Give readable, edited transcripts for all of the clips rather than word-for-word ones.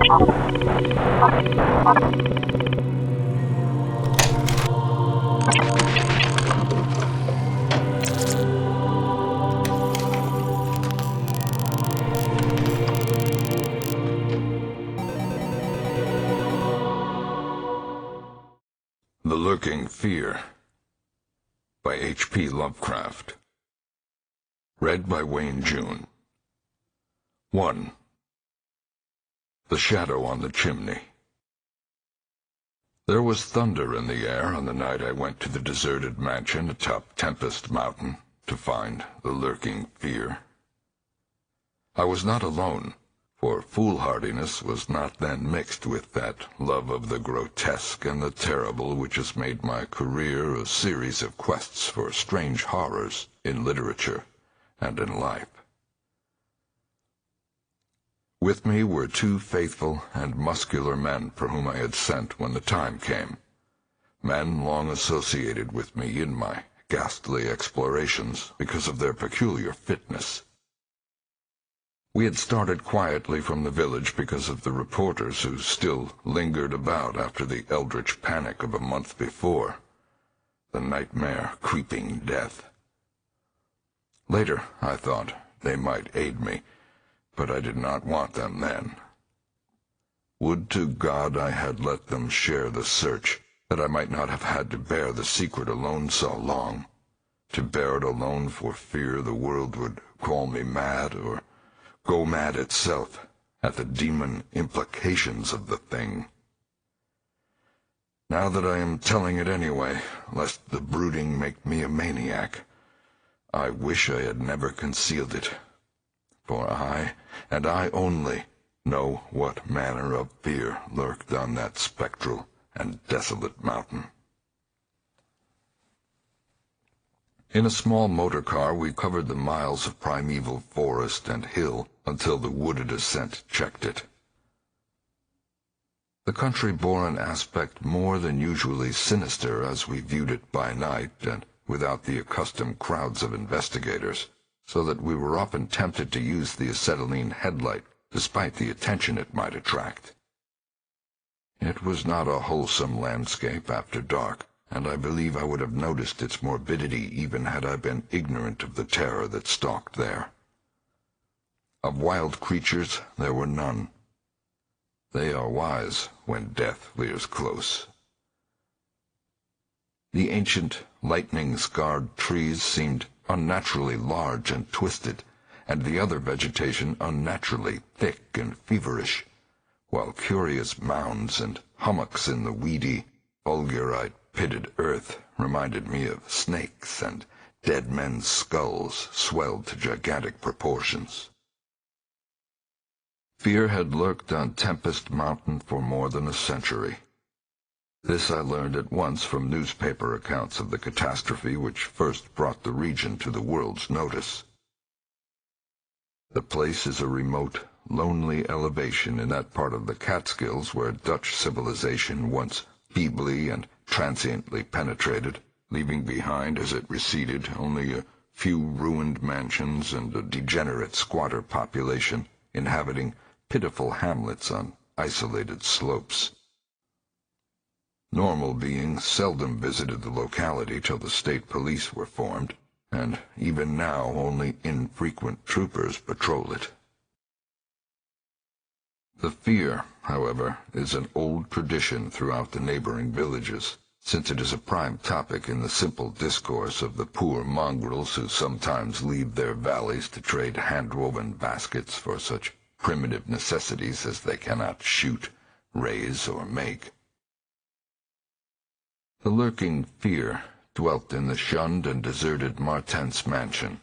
The Lurking Fear by H.P Lovecraft. Read by Wayne June. 1. The Shadow on the Chimney. There was thunder in the air on the night I went to the deserted mansion atop Tempest Mountain to find the Lurking Fear. I was not alone, for foolhardiness was not then mixed with that love of the grotesque and the terrible which has made my career a series of quests for strange horrors in literature and in life. With me were 2 faithful and muscular men for whom I had sent when the time came, men long associated with me in my ghastly explorations because of their peculiar fitness. We had started quietly from the village because of the reporters who still lingered about after the Eldritch panic of a month before, the nightmare creeping death. Later, I thought, they might aid me, but I did not want them then. Would to God I had let them share the search, that I might not have had to bear the secret alone so long, to bear it alone for fear the world would call me mad or go mad itself at the demon implications of the thing. Now that I am telling it anyway, lest the brooding make me a maniac, I wish I had never concealed it, for I, and I only, know what manner of fear lurked on that spectral and desolate mountain. In a small motor car we covered the miles of primeval forest and hill until the wooded ascent checked it. The country bore an aspect more than usually sinister as we viewed it by night and without the accustomed crowds of investigators, so that we were often tempted to use the acetylene headlight despite the attention it might attract. It was not a wholesome landscape after dark, and I believe I would have noticed its morbidity even had I been ignorant of the terror that stalked there. Of wild creatures there were none. They are wise when death leers close. The ancient, lightning-scarred trees seemed unnaturally large and twisted, and the other vegetation unnaturally thick and feverish, while curious mounds and hummocks in the weedy, fulgurite pitted earth reminded me of snakes, and dead men's skulls swelled to gigantic proportions. Fear had lurked on Tempest Mountain for more than a century. This I learned at once from newspaper accounts of the catastrophe which first brought the region to the world's notice. The place is a remote, lonely elevation in that part of the Catskills where Dutch civilization once feebly and transiently penetrated, leaving behind as it receded only a few ruined mansions and a degenerate squatter population inhabiting pitiful hamlets on isolated slopes. Normal beings seldom visited the locality till the state police were formed, and even now only infrequent troopers patrol it. The fear, however, is an old tradition throughout the neighboring villages, since it is a prime topic in the simple discourse of the poor mongrels who sometimes leave their valleys to trade hand-woven baskets for such primitive necessities as they cannot shoot, raise, or make. The Lurking Fear dwelt in the shunned and deserted Martense mansion,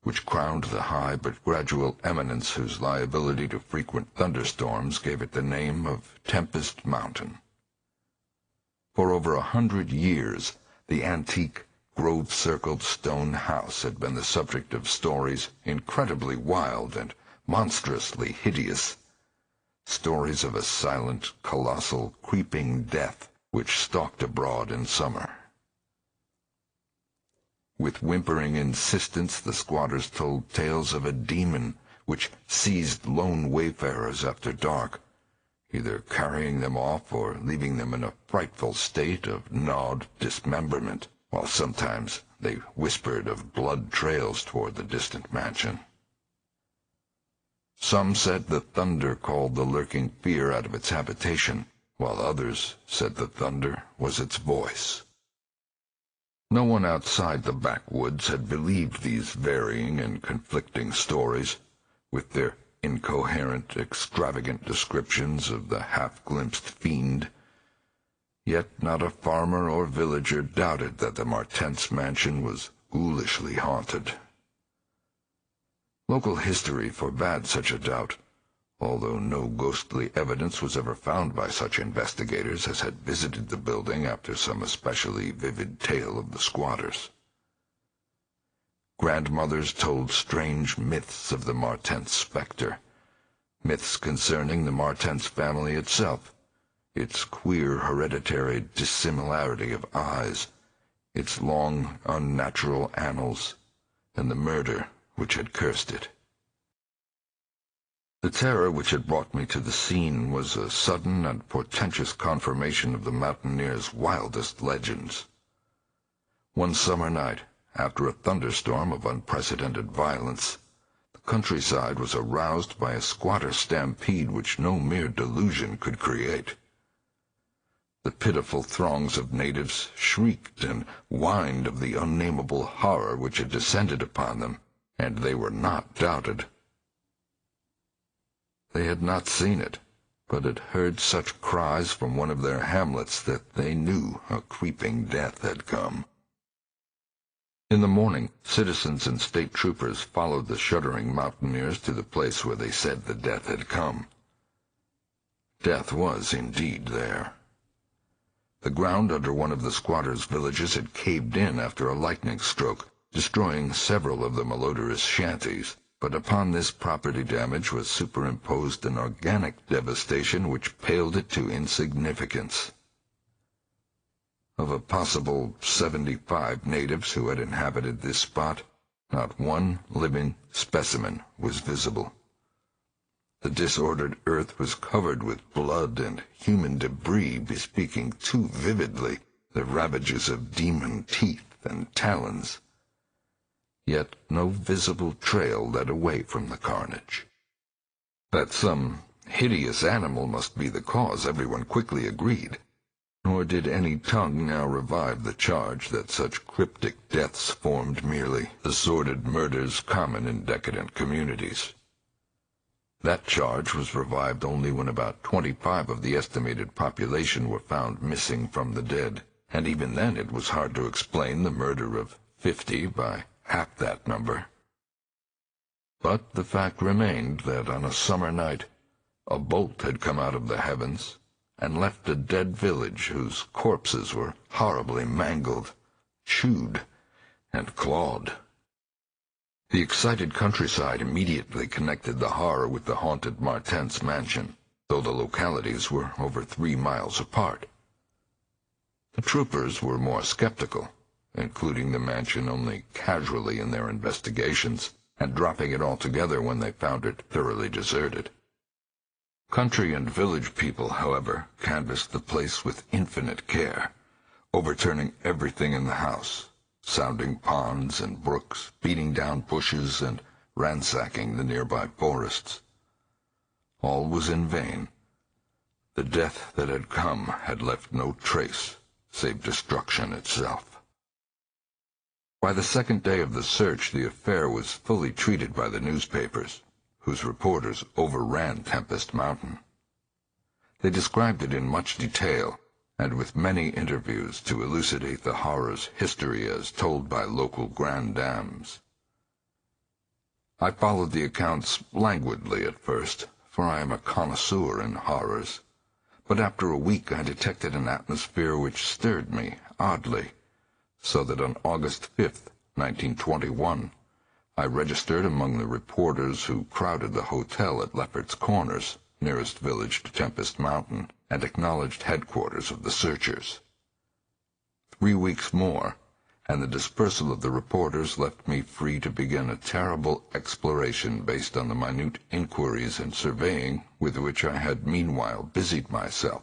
which crowned the high but gradual eminence whose liability to frequent thunderstorms gave it the name of Tempest Mountain. For over 100 years, the antique, grove-circled stone house had been the subject of stories incredibly wild and monstrously hideous, stories of a silent, colossal, creeping death which stalked abroad in summer. With whimpering insistence, the squatters told tales of a demon which seized lone wayfarers after dark, either carrying them off or leaving them in a frightful state of gnawed dismemberment, while sometimes they whispered of blood trails toward the distant mansion. Some said the thunder called the lurking fear out of its habitation, while others said the thunder was its voice. No one outside the backwoods had believed these varying and conflicting stories, with their incoherent, extravagant descriptions of the half-glimpsed fiend. Yet not a farmer or villager doubted that the Martense mansion was ghoulishly haunted. Local history forbade such a doubt, although no ghostly evidence was ever found by such investigators as had visited the building after some especially vivid tale of the squatters. Grandmothers told strange myths of the Martense specter, myths concerning the Martense family itself, its queer hereditary dissimilarity of eyes, its long, unnatural annals, and the murder which had cursed it. The terror which had brought me to the scene was a sudden and portentous confirmation of the mountaineers' wildest legends. One summer night, after a thunderstorm of unprecedented violence, the countryside was aroused by a squatter stampede which no mere delusion could create. The pitiful throngs of natives shrieked and whined of the unnameable horror which had descended upon them, and they were not doubted. They had not seen it, but had heard such cries from one of their hamlets that they knew a creeping death had come. In the morning, citizens and state troopers followed the shuddering mountaineers to the place where they said the death had come. Death was indeed there. The ground under one of the squatters' villages had caved in after a lightning stroke, destroying several of the malodorous shanties, but upon this property damage was superimposed an organic devastation which paled it to insignificance. Of a possible 75 natives who had inhabited this spot, not one living specimen was visible. The disordered earth was covered with blood and human debris, bespeaking too vividly the ravages of demon teeth and talons. Yet no visible trail led away from the carnage. That some hideous animal must be the cause, everyone quickly agreed, nor did any tongue now revive the charge that such cryptic deaths formed merely the sordid murders common in decadent communities. That charge was revived only when about 25 of the estimated population were found missing from the dead, and even then it was hard to explain the murder of 50 by half that number. But the fact remained that on a summer night a bolt had come out of the heavens and left a dead village whose corpses were horribly mangled, chewed, and clawed. The excited countryside immediately connected the horror with the haunted Martense mansion, though the localities were over 3 miles apart. The troopers were more skeptical, including the mansion only casually in their investigations, and dropping it altogether when they found it thoroughly deserted. Country and village people, however, canvassed the place with infinite care, overturning everything in the house, sounding ponds and brooks, beating down bushes, and ransacking the nearby forests. All was in vain. The death that had come had left no trace save destruction itself. By the second day of the search, the affair was fully treated by the newspapers, whose reporters overran Tempest Mountain. They described it in much detail, and with many interviews to elucidate the horror's history as told by local grandames. I followed the accounts languidly at first, for I am a connoisseur in horrors, but after a week I detected an atmosphere which stirred me oddly, so that on August 5th, 1921, I registered among the reporters who crowded the hotel at Leopard's Corners, nearest village to Tempest Mountain, and acknowledged headquarters of the searchers. 3 weeks more, and the dispersal of the reporters left me free to begin a terrible exploration based on the minute inquiries and surveying with which I had meanwhile busied myself.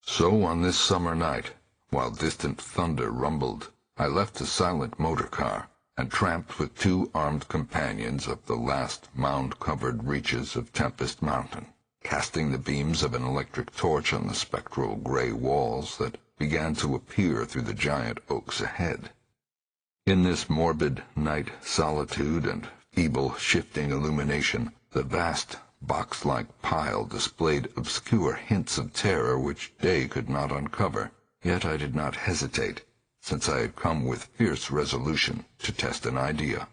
So on this summer night, while distant thunder rumbled, I left the silent motor car and tramped with 2 armed companions up the last mound-covered reaches of Tempest Mountain, casting the beams of an electric torch on the spectral gray walls that began to appear through the giant oaks ahead. In this morbid night solitude and feeble shifting illumination, the vast box-like pile displayed obscure hints of terror which day could not uncover. Yet I did not hesitate, since I had come with fierce resolution to test an idea.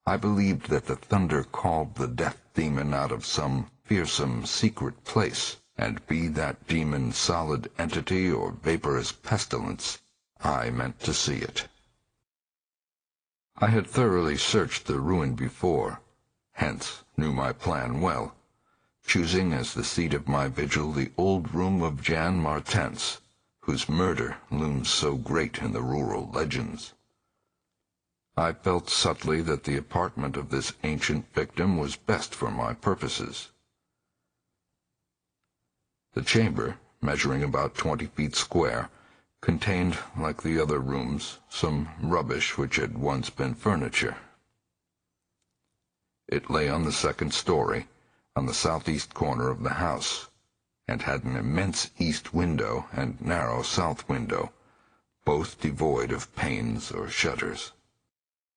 I believed that the thunder called the death demon out of some fearsome secret place, and be that demon solid entity or vaporous pestilence, I meant to see it. I had thoroughly searched the ruin before, hence knew my plan well, choosing as the seat of my vigil the old room of Jan Martense, whose murder looms so great in the rural legends. I felt subtly that the apartment of this ancient victim was best for my purposes. The chamber, measuring about 20 feet square, contained, like the other rooms, some rubbish which had once been furniture. It lay on the second story, on the southeast corner of the house, and had an immense east window and narrow south window, both devoid of panes or shutters.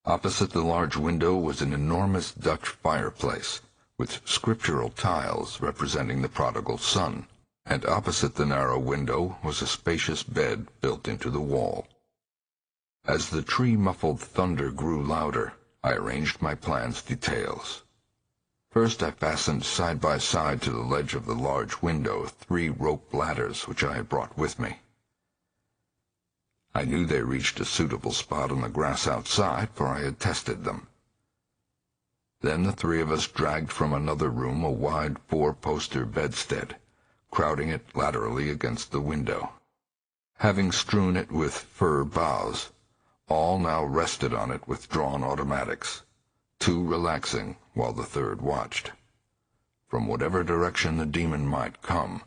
Opposite the large window was an enormous Dutch fireplace, with scriptural tiles representing the prodigal son, and opposite the narrow window was a spacious bed built into the wall. As the tree-muffled thunder grew louder, I arranged my plan's details. First I fastened side by side to the ledge of the large window 3 rope ladders which I had brought with me. I knew they reached a suitable spot on the grass outside, for I had tested them. Then the 3 of us dragged from another room a wide 4-poster bedstead, crowding it laterally against the window. Having strewn it with fir boughs, all now rested on it with drawn automatics, 2 relaxing while the 3rd watched. From whatever direction the demon might come,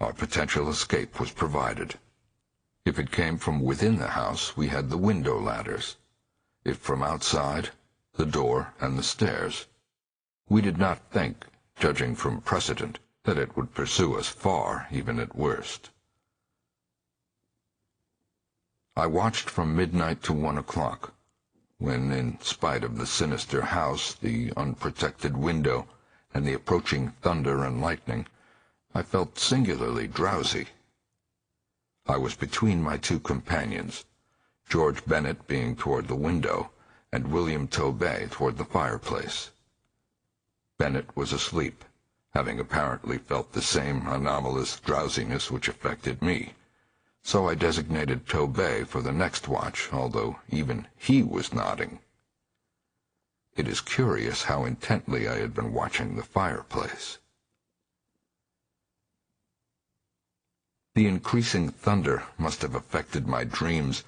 our potential escape was provided. If it came from within the house, we had the window ladders. If from outside, the door and the stairs. We did not think, judging from precedent, that it would pursue us far, even at worst. I watched from midnight to 1 o'clock, when, in spite of the sinister house, the unprotected window, and the approaching thunder and lightning, I felt singularly drowsy. I was between my 2 companions, George Bennet being toward the window, and William Tobey toward the fireplace. Bennet was asleep, having apparently felt the same anomalous drowsiness which affected me, so I designated Tobey for the next watch, although even he was nodding. It is curious how intently I had been watching the fireplace. The increasing thunder must have affected my dreams,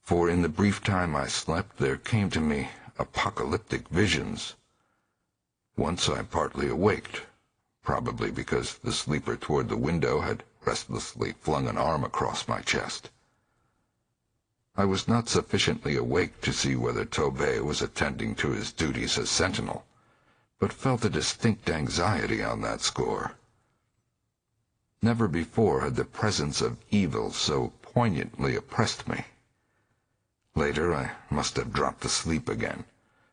for in the brief time I slept there came to me apocalyptic visions. Once I partly awaked, probably because the sleeper toward the window had restlessly flung an arm across my chest. I was not sufficiently awake to see whether Tobey was attending to his duties as sentinel, but felt a distinct anxiety on that score. Never before had the presence of evil so poignantly oppressed me. Later I must have dropped asleep again,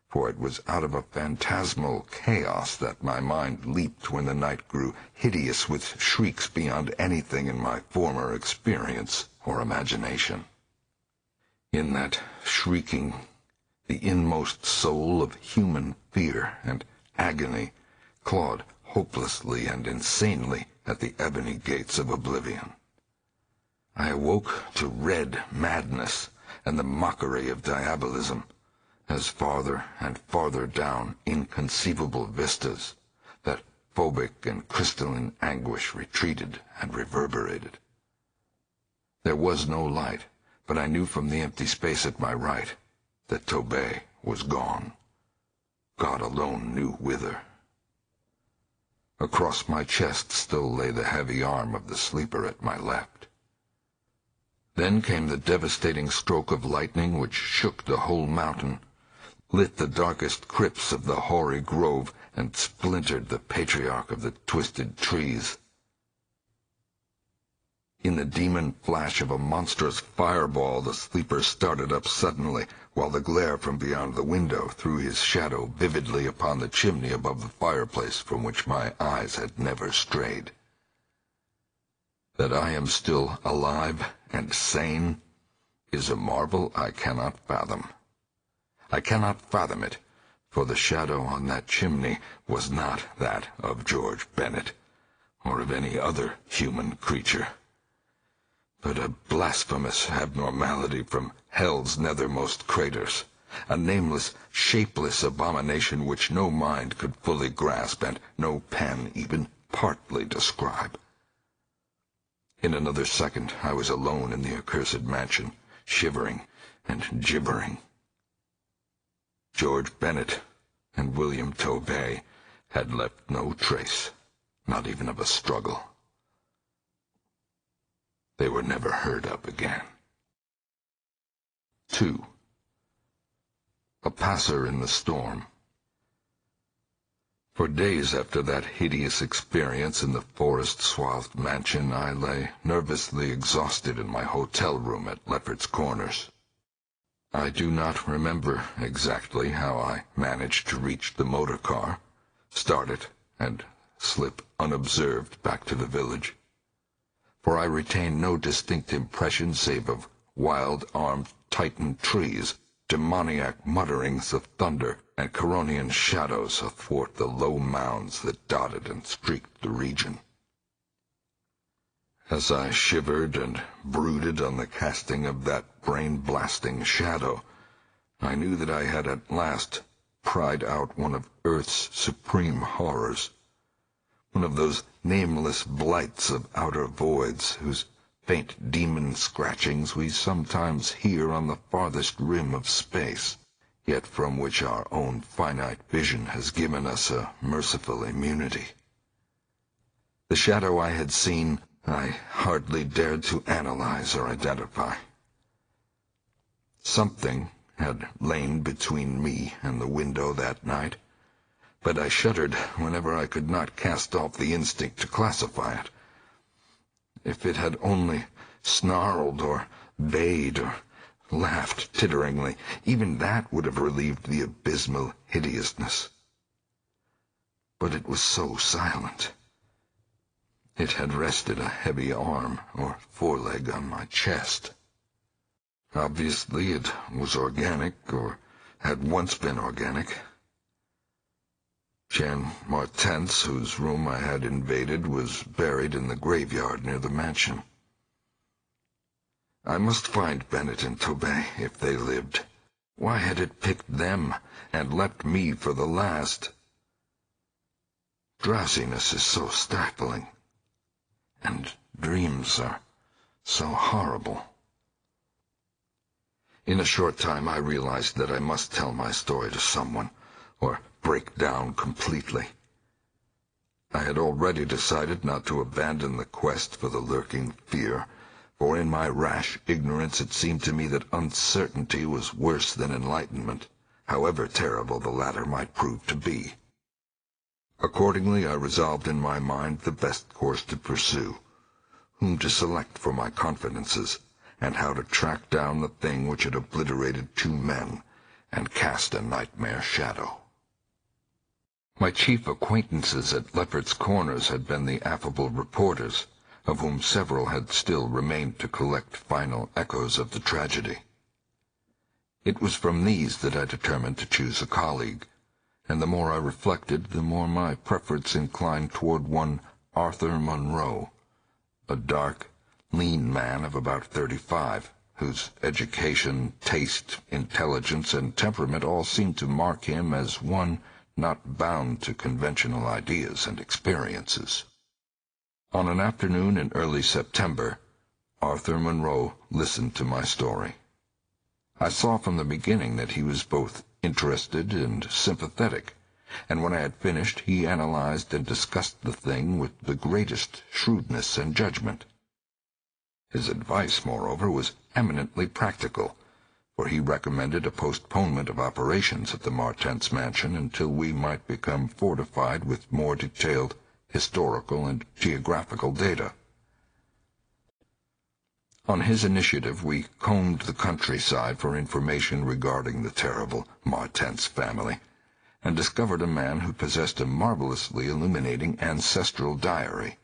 for it was out of a phantasmal chaos that my mind leaped when the night grew hideous with shrieks beyond anything in my former experience or imagination. In that shrieking, the inmost soul of human fear and agony clawed hopelessly and insanely at the ebony gates of oblivion. I awoke to red madness and the mockery of diabolism, as farther and farther down inconceivable vistas, that phobic and crystalline anguish retreated and reverberated. There was no light, but I knew from the empty space at my right that Tobey was gone. God alone knew whither. Across my chest still lay the heavy arm of the sleeper at my left. Then came the devastating stroke of lightning which shook the whole mountain, lit the darkest crypts of the hoary grove, and splintered the patriarch of the twisted trees. In the demon flash of a monstrous fireball, the sleeper started up suddenly, while the glare from beyond the window threw his shadow vividly upon the chimney above the fireplace from which my eyes had never strayed. That I am still alive and sane is a marvel I cannot fathom. I cannot fathom it, for the shadow on that chimney was not that of George Bennett, or of any other human creature, but a blasphemous abnormality from hell's nethermost craters, a nameless, shapeless abomination which no mind could fully grasp and no pen even partly describe. In another second I was alone in the accursed mansion, shivering and gibbering. George Bennett and William Tobey had left no trace, not even of a struggle. They were never heard of again. 2. A passer in the storm. For days after that hideous experience in the forest-swathed mansion, I lay nervously exhausted in my hotel room at Lefferts Corners. I do not remember exactly how I managed to reach the motor car, start it, and slip unobserved back to the village, for I retain no distinct impression save of wild-armed Titan trees, demoniac mutterings of thunder, and Coronian shadows athwart the low mounds that dotted and streaked the region. As I shivered and brooded on the casting of that brain-blasting shadow, I knew that I had at last pried out one of Earth's supreme horrors, one of those nameless blights of outer voids whose faint demon scratchings we sometimes hear on the farthest rim of space, yet from which our own finite vision has given us a merciful immunity. The shadow I had seen I hardly dared to analyze or identify. Something had lain between me and the window that night, but I shuddered whenever I could not cast off the instinct to classify it. If it had only snarled or bayed or laughed titteringly, even that would have relieved the abysmal hideousness. But it was so silent. It had rested a heavy arm or foreleg on my chest. Obviously it was organic, or had once been organic. Jan Martense, whose room I had invaded, was buried in the graveyard near the mansion. I must find Bennett and Tobey if they lived. Why had it picked them and left me for the last? Drowsiness is so stifling, and dreams are so horrible. In a short time I realized that I must tell my story to someone, or break down completely. I had already decided not to abandon the quest for the lurking fear, for in my rash ignorance it seemed to me that uncertainty was worse than enlightenment, however terrible the latter might prove to be. Accordingly, I resolved in my mind the best course to pursue, whom to select for my confidences, and how to track down the thing which had obliterated 2 men and cast a nightmare shadow. My chief acquaintances at Lefferts Corners had been the affable reporters, of whom several had still remained to collect final echoes of the tragedy. It was from these that I determined to choose a colleague, and the more I reflected, the more my preference inclined toward one Arthur Monroe, a dark, lean man of about 35, whose education, taste, intelligence, and temperament all seemed to mark him as one not bound to conventional ideas and experiences. On an afternoon in early September, Arthur Monroe listened to my story. I saw from the beginning that he was both interested and sympathetic, and when I had finished he analyzed and discussed the thing with the greatest shrewdness and judgment. His advice, moreover, was eminently practical, for he recommended a postponement of operations at the Martense mansion until we might become fortified with more detailed historical and geographical data. On his initiative, we combed the countryside for information regarding the terrible Martense family, and discovered a man who possessed a marvelously illuminating ancestral diary.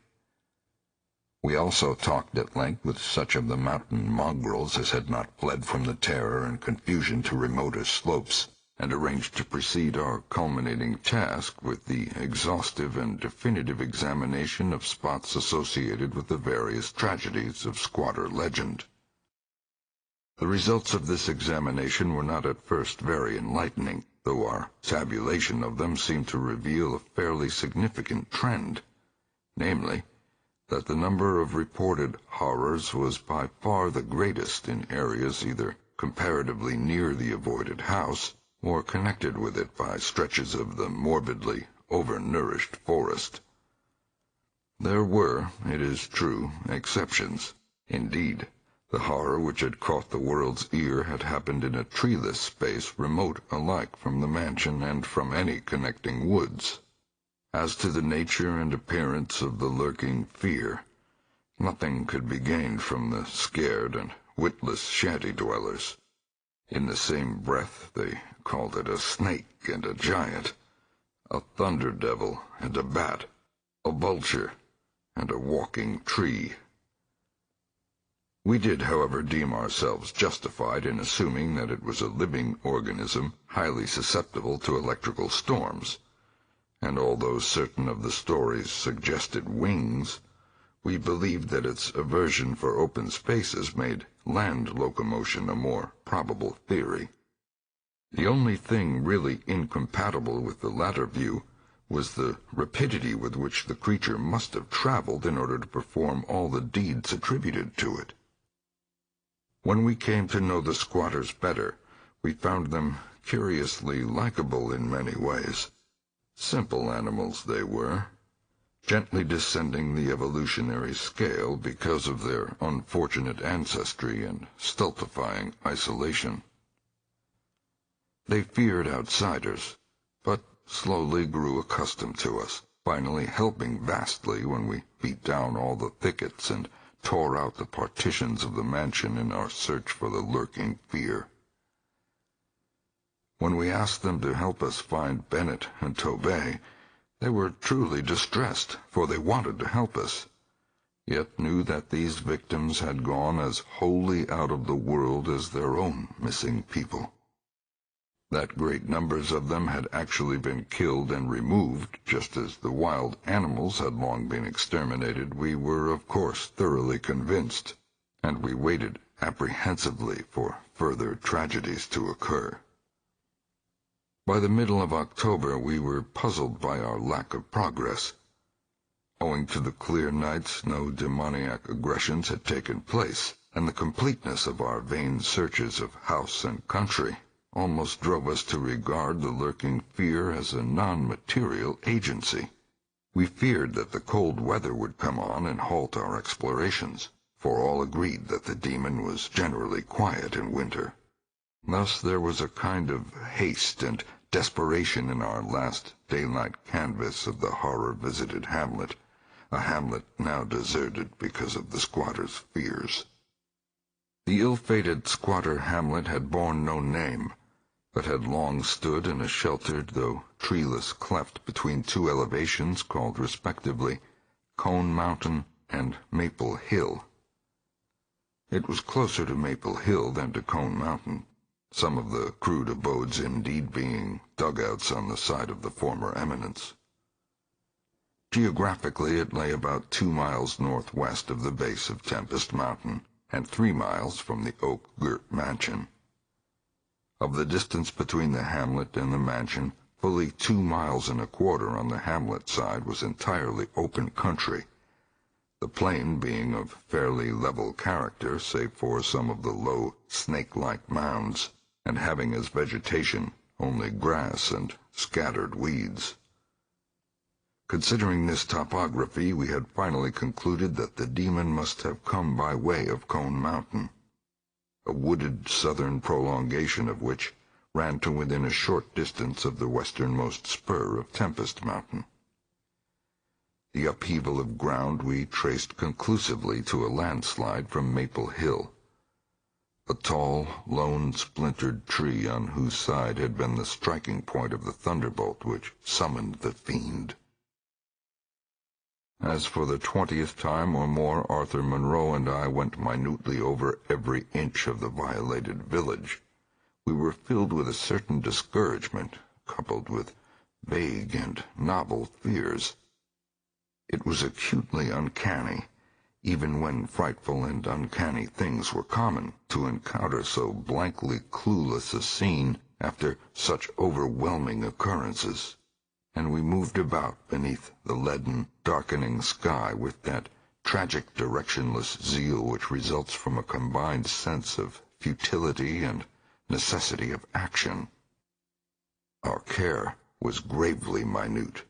We also talked at length with such of the mountain mongrels as had not fled from the terror and confusion to remoter slopes, and arranged to proceed our culminating task with the exhaustive and definitive examination of spots associated with the various tragedies of squatter legend. The results of this examination were not at first very enlightening, though our tabulation of them seemed to reveal a fairly significant trend, namely, that the number of reported horrors was by far the greatest in areas either comparatively near the avoided house or connected with it by stretches of the morbidly overnourished forest. There were, it is true, exceptions. Indeed, the horror which had caught the world's ear had happened in a treeless space remote alike from the mansion and from any connecting woods. As to the nature and appearance of the lurking fear, nothing could be gained from the scared and witless shanty-dwellers. In the same breath they called it a snake and a giant, a thunder-devil and a bat, a vulture and a walking tree. We did, however, deem ourselves justified in assuming that it was a living organism highly susceptible to electrical storms, and although certain of the stories suggested wings, we believed that its aversion for open spaces made land locomotion a more probable theory. The only thing really incompatible with the latter view was the rapidity with which the creature must have traveled in order to perform all the deeds attributed to it. When we came to know the squatters better, we found them curiously likable in many ways. Simple animals they were, gently descending the evolutionary scale because of their unfortunate ancestry and stultifying isolation. They feared outsiders, but slowly grew accustomed to us, finally helping vastly when we beat down all the thickets and tore out the partitions of the mansion in our search for the lurking fear. When we asked them to help us find Bennett and Tobey, they were truly distressed, for they wanted to help us, yet knew that these victims had gone as wholly out of the world as their own missing people. That great numbers of them had actually been killed and removed, just as the wild animals had long been exterminated, we were, of course, thoroughly convinced, and we waited apprehensively for further tragedies to occur. By the middle of October we were puzzled by our lack of progress. Owing to the clear nights, no demoniac aggressions had taken place, and the completeness of our vain searches of house and country almost drove us to regard the lurking fear as a non-material agency. We feared that the cold weather would come on and halt our explorations, for all agreed that the demon was generally quiet in winter. Thus there was a kind of haste and desperation in our last daylight canvass of the horror-visited hamlet, a hamlet now deserted because of the squatter's fears. The ill-fated squatter hamlet had borne no name, but had long stood in a sheltered though treeless cleft between two elevations called respectively Cone Mountain and Maple Hill. It was closer to Maple Hill than to Cone Mountain, some of the crude abodes indeed being dugouts on the side of the former eminence. Geographically it lay about 2 miles northwest of the base of Tempest Mountain, and 3 miles from the oak-girt mansion. Of the distance between the hamlet and the mansion, fully 2 miles and a quarter on the hamlet side was entirely open country, the plain being of fairly level character save for some of the low, snake-like mounds, and having as vegetation only grass and scattered weeds. Considering this topography, we had finally concluded that the demon must have come by way of Cone Mountain, a wooded southern prolongation of which ran to within a short distance of the westernmost spur of Tempest Mountain. The upheaval of ground we traced conclusively to a landslide from Maple Hill, a tall, lone, splintered tree on whose side had been the striking point of the thunderbolt which summoned the fiend. As for the 20th time or more Arthur Monroe and I went minutely over every inch of the violated village, we were filled with a certain discouragement, coupled with vague and novel fears. It was acutely uncanny, even when frightful and uncanny things were common, to encounter so blankly clueless a scene after such overwhelming occurrences, and we moved about beneath the leaden, darkening sky with that tragic directionless zeal which results from a combined sense of futility and necessity of action. Our care was gravely minute.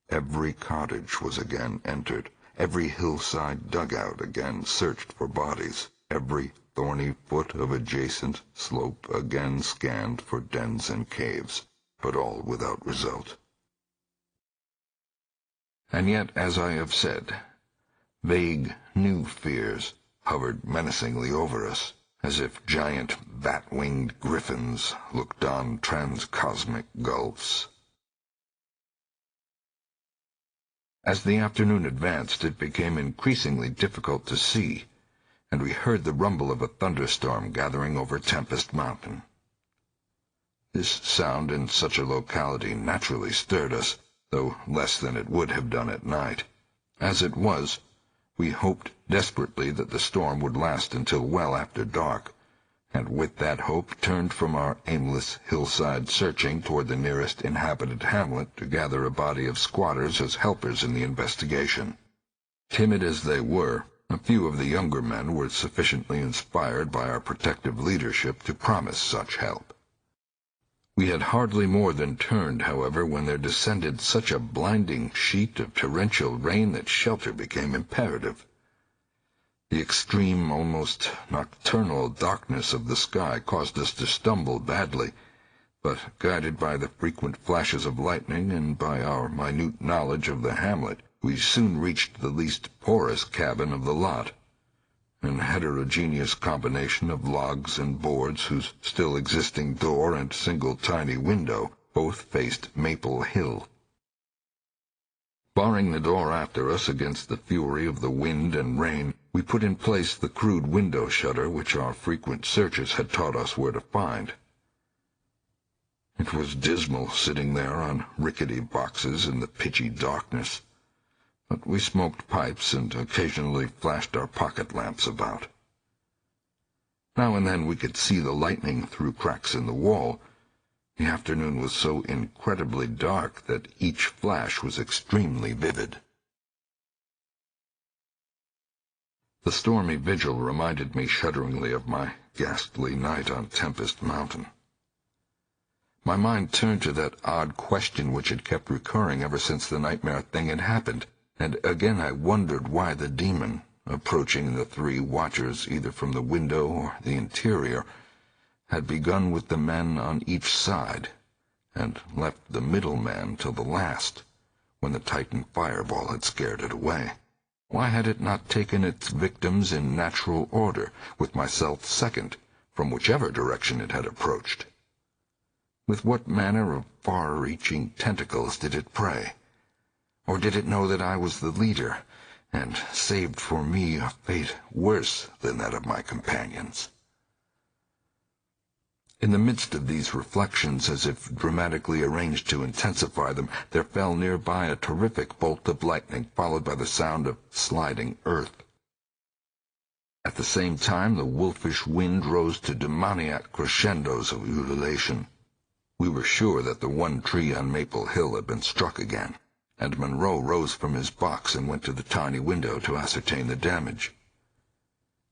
Every cottage was again entered, every hillside dugout again searched for bodies, every thorny foot of adjacent slope again scanned for dens and caves, but all without result. And yet, as I have said, vague, new fears hovered menacingly over us, as if giant, bat-winged griffins looked on transcosmic gulfs. As the afternoon advanced, it became increasingly difficult to see, and we heard the rumble of a thunderstorm gathering over Tempest Mountain. This sound in such a locality naturally stirred us, though less than it would have done at night. As it was, we hoped desperately that the storm would last until well after dark, and with that hope turned from our aimless hillside searching toward the nearest inhabited hamlet to gather a body of squatters as helpers in the investigation. Timid as they were, a few of the younger men were sufficiently inspired by our protective leadership to promise such help. We had hardly more than turned, however, when there descended such a blinding sheet of torrential rain that shelter became imperative. The extreme, almost nocturnal darkness of the sky caused us to stumble badly, but guided by the frequent flashes of lightning and by our minute knowledge of the hamlet, we soon reached the least porous cabin of the lot, an heterogeneous combination of logs and boards whose still existing door and single tiny window both faced Maple Hill. Barring the door after us against the fury of the wind and rain, we put in place the crude window shutter which our frequent searches had taught us where to find. It was dismal sitting there on rickety boxes in the pitchy darkness, but we smoked pipes and occasionally flashed our pocket lamps about. Now and then we could see the lightning through cracks in the wall. The afternoon was so incredibly dark that each flash was extremely vivid. The stormy vigil reminded me shudderingly of my ghastly night on Tempest Mountain. My mind turned to that odd question which had kept recurring ever since the nightmare thing had happened, and again I wondered why the demon, approaching the three watchers either from the window or the interior, had begun with the men on each side, and left the middle man till the last, when the Titan fireball had scared it away. Why had it not taken its victims in natural order, with myself second, from whichever direction it had approached? With what manner of far-reaching tentacles did it prey? Or did it know that I was the leader, and saved for me a fate worse than that of my companions? In the midst of these reflections, as if dramatically arranged to intensify them, there fell nearby a terrific bolt of lightning, followed by the sound of sliding earth. At the same time, the wolfish wind rose to demoniac crescendos of ululation. We were sure that the one tree on Maple Hill had been struck again, and Monroe rose from his box and went to the tiny window to ascertain the damage.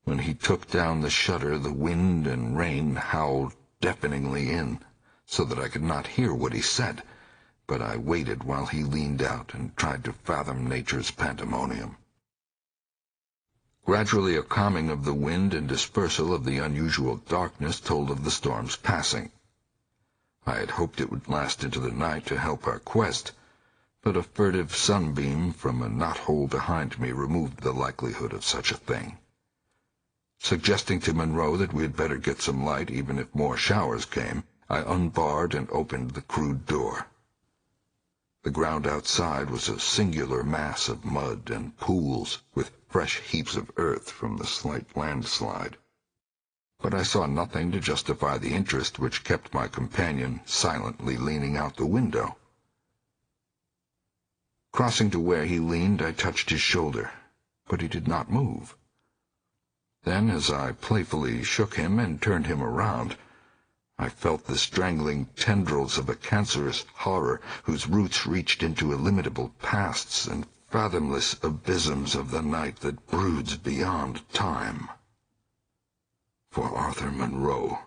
When he took down the shutter, the wind and rain howled deafeningly in, so that I could not hear what he said, but I waited while he leaned out and tried to fathom nature's pandemonium. Gradually a calming of the wind and dispersal of the unusual darkness told of the storm's passing. I had hoped it would last into the night to help our quest, but a furtive sunbeam from a knothole behind me removed the likelihood of such a thing. Suggesting to Monroe that we had better get some light even if more showers came, I unbarred and opened the crude door. The ground outside was a singular mass of mud and pools, with fresh heaps of earth from the slight landslide. But I saw nothing to justify the interest which kept my companion silently leaning out the window. Crossing to where he leaned, I touched his shoulder, but he did not move. Then, as I playfully shook him and turned him around, I felt the strangling tendrils of a cancerous horror whose roots reached into illimitable pasts and fathomless abysms of the night that broods beyond time. For Arthur Monroe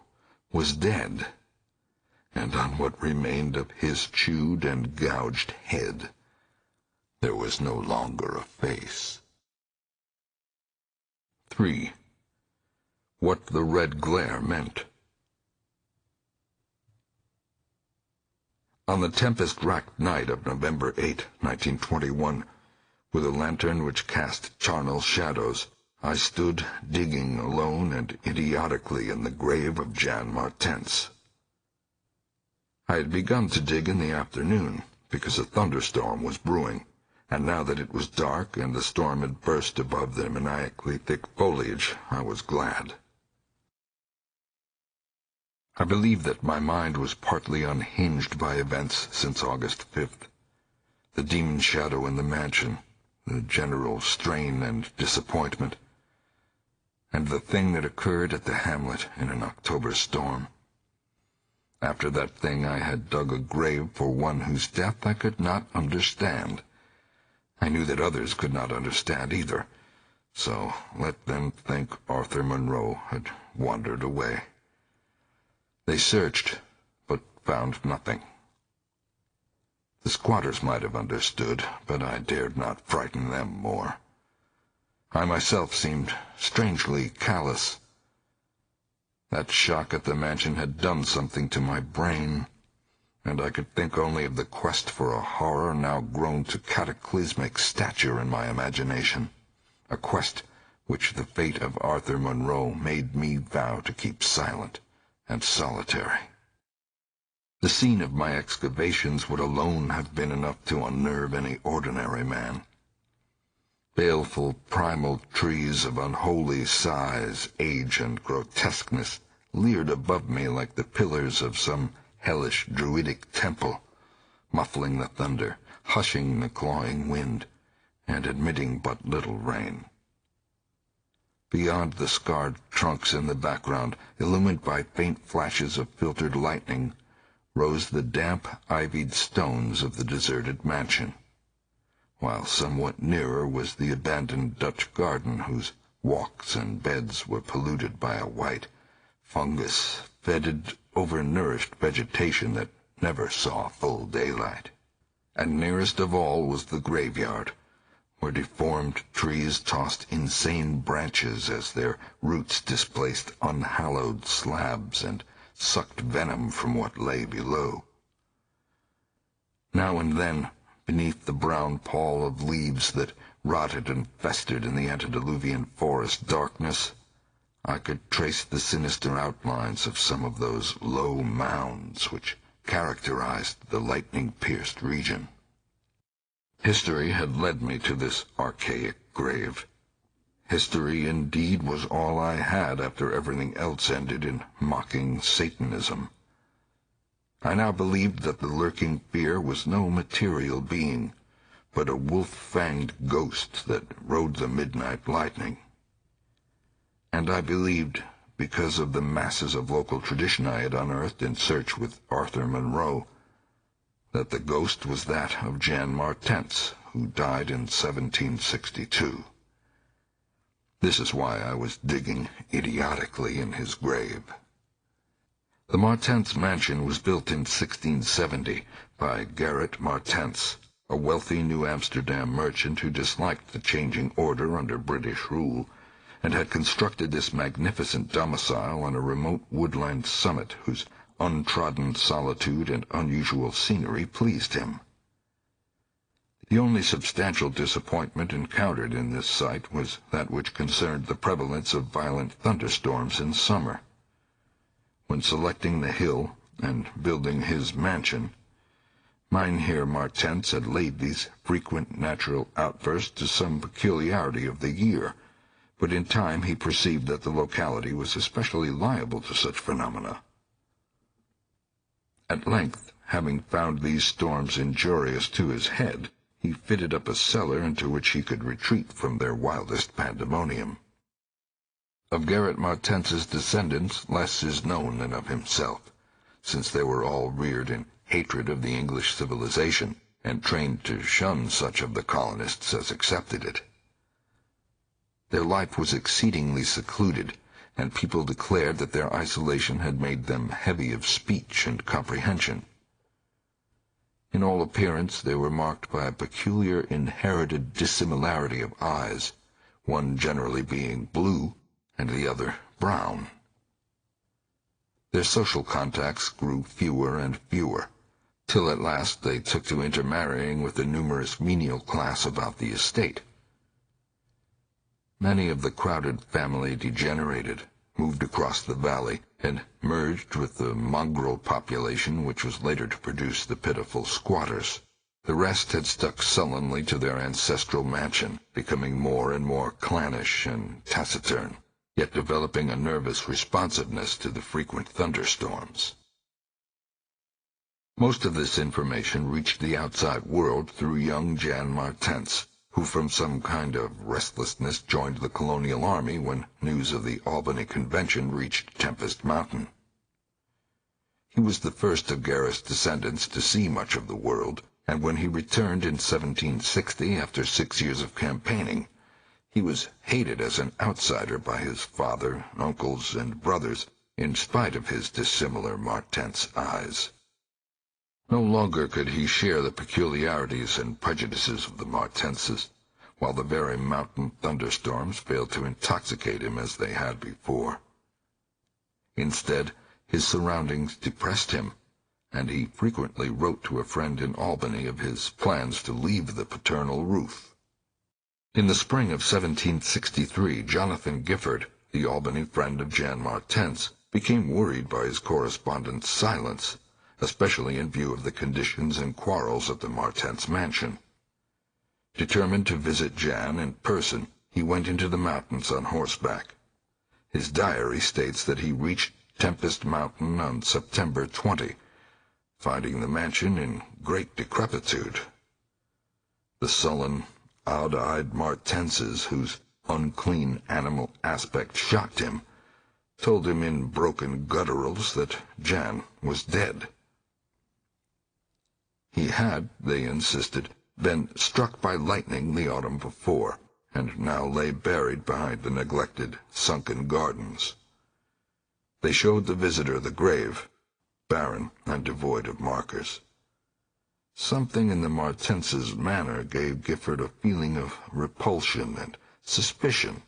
was dead, and on what remained of his chewed and gouged head there was no longer a face. 3. What the red glare meant. On the tempest-racked night of November 8, 1921, with a lantern which cast charnel shadows, I stood digging alone and idiotically in the grave of Jan Martense. I had begun to dig in the afternoon, because a thunderstorm was brewing, and now that it was dark and the storm had burst above the maniacally thick foliage, I was glad. I believe that my mind was partly unhinged by events since August 5th. The demon shadow in the mansion, the general strain and disappointment, and the thing that occurred at the hamlet in an October storm. After that thing I had dug a grave for one whose death I could not understand. I knew that others could not understand either, so let them think Arthur Monroe had wandered away. They searched, but found nothing. The squatters might have understood, but I dared not frighten them more. I myself seemed strangely callous. That shock at the mansion had done something to my brain, and I could think only of the quest for a horror now grown to cataclysmic stature in my imagination, a quest which the fate of Arthur Monroe made me vow to keep silent and solitary. The scene of my excavations would alone have been enough to unnerve any ordinary man. Baleful primal trees of unholy size, age, and grotesqueness leered above me like the pillars of some hellish druidic temple, muffling the thunder, hushing the clawing wind, and admitting but little rain. Beyond the scarred trunks in the background, illumined by faint flashes of filtered lightning, rose the damp, ivied stones of the deserted mansion, while somewhat nearer was the abandoned Dutch garden whose walks and beds were polluted by a white, fungus-fetid, overnourished vegetation that never saw full daylight. And nearest of all was the graveyard, where deformed trees tossed insane branches as their roots displaced unhallowed slabs and sucked venom from what lay below. Now and then, beneath the brown pall of leaves that rotted and festered in the antediluvian forest darkness, I could trace the sinister outlines of some of those low mounds which characterized the lightning-pierced region. History had led me to this archaic grave. History, indeed, was all I had after everything else ended in mocking Satanism. I now believed that the lurking fear was no material being, but a wolf-fanged ghost that rode the midnight lightning. And I believed, because of the masses of local tradition I had unearthed in search with Arthur Monroe, that the ghost was that of Jan Martense, who died in 1762. This is why I was digging idiotically in his grave. The Martense mansion was built in 1670 by Gerrit Martense, a wealthy New Amsterdam merchant who disliked the changing order under British rule, and had constructed this magnificent domicile on a remote woodland summit whose untrodden solitude and unusual scenery pleased him. The only substantial disappointment encountered in this site was that which concerned the prevalence of violent thunderstorms in summer. When selecting the hill and building his mansion, Mynheer Martense had laid these frequent natural outbursts to some peculiarity of the year, but in time he perceived that the locality was especially liable to such phenomena. At length, having found these storms injurious to his head, he fitted up a cellar into which he could retreat from their wildest pandemonium. Of Gerrit Martense's descendants less is known than of himself, since they were all reared in hatred of the English civilization, and trained to shun such of the colonists as accepted it. Their life was exceedingly secluded, and people declared that their isolation had made them heavy of speech and comprehension. In all appearance they were marked by a peculiar inherited dissimilarity of eyes, one generally being blue and the other brown. Their social contacts grew fewer and fewer, till at last they took to intermarrying with the numerous menial class about the estate. Many of the crowded family degenerated, moved across the valley, and merged with the mongrel population which was later to produce the pitiful squatters. The rest had stuck sullenly to their ancestral mansion, becoming more and more clannish and taciturn, yet developing a nervous responsiveness to the frequent thunderstorms. Most of this information reached the outside world through young Jan Martense, who from some kind of restlessness joined the colonial army when news of the Albany Convention reached Tempest Mountain. He was the first of Gerrit's descendants to see much of the world, and when he returned in 1760 after 6 years of campaigning, he was hated as an outsider by his father, uncles, and brothers, in spite of his dissimilar Martense eyes. No longer could he share the peculiarities and prejudices of the Martenses, while the very mountain thunderstorms failed to intoxicate him as they had before. Instead, his surroundings depressed him, and he frequently wrote to a friend in Albany of his plans to leave the paternal roof. In the spring of 1763, Jonathan Gifford, the Albany friend of Jan Martense, became worried by his correspondent's silence, especially in view of the conditions and quarrels at the Martense mansion. Determined to visit Jan in person, he went into the mountains on horseback. His diary states that he reached Tempest Mountain on September 20, finding the mansion in great decrepitude. The sullen, odd-eyed Martenses, whose unclean animal aspect shocked him, told him in broken gutturals that Jan was dead. He had, they insisted, been struck by lightning the autumn before, and now lay buried behind the neglected, sunken gardens. They showed the visitor the grave, barren and devoid of markers. Something in the Martense's manner gave Gifford a feeling of repulsion and suspicion,